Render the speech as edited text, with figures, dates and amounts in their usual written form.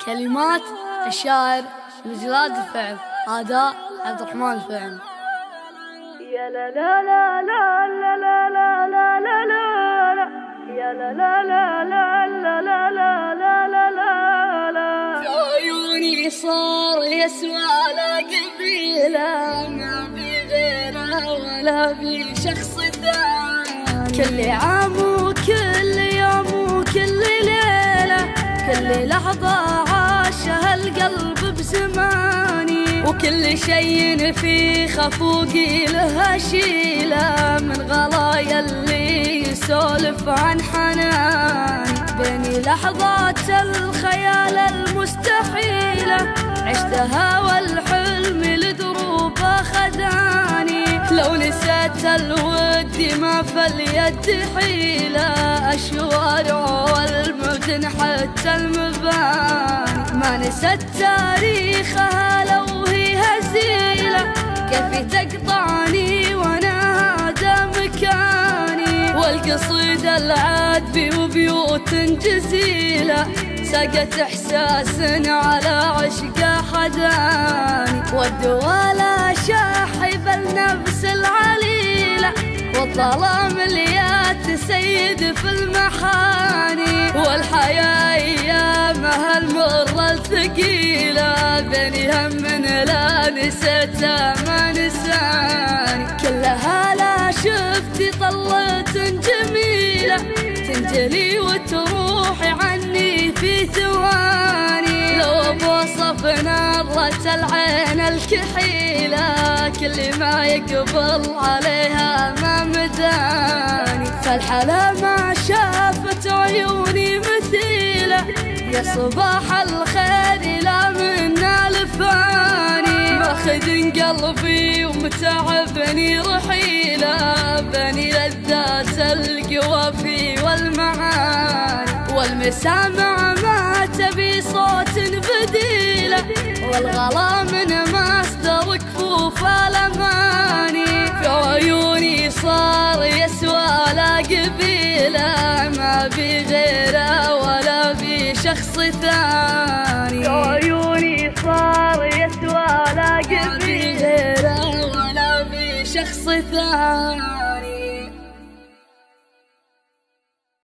كلمات الشاعر مجراد الفعل، أداء عبد الرحمن الفعل. يا لا لا لا لا لا لا لا لا لا لا يا لا لا لا لا لا لا لا لا لا لا في عيوني صار يسوى لا قبيلة، ما في غيره ولا في شخص ثاني. كل عام وكل يوم وكل ليلة، كل لحظة عاشها القلب بزماني، وكل شيء في خفوقي له شيلة من غلايا اللي يسولف عن حناني. بيني لحظات الخيال المستحيلة عشتها والحلم لدروبه خذاني. لو نسيت الود ما في اليد حيلة، الشوارع والمدن حتى المباني ما نسيت تاريخها لو هي هزيلة. كيف تقطعني وانا هذا مكاني، والقصيدة العذبي وبيوت جزيلة سقت احساس على عشق حداني. والدوالة شاحب النفس العليلة، والظلام اللي تسيد في المحاني. والحياة ايامها المرة الثقيلة، بيني هم لا نسيتها ما نساني. كلها لا شفتي طلة جميلة تنجلي وتروحي عني في ثواني. لو بوصف نظرة العين الكحيلة، كل ما يقبل عليها ما مداني. فالحلا ما شافت عيوني مثيلة، يا صباح الخير لا منا لفاني. ماخذ قلبي ومتعبني رحيلة، بني لذات القوافي والمعاني. والمسامع ما تبي صوت بديلة، والغلا من مصدر كفوف الأماني. في عيوني صار يسوى لا قبيلة، ما في غيره ولا في شخص ثاني. في عيوني صار يسوى لا قبيلة، غيره ولا في شخص ثاني.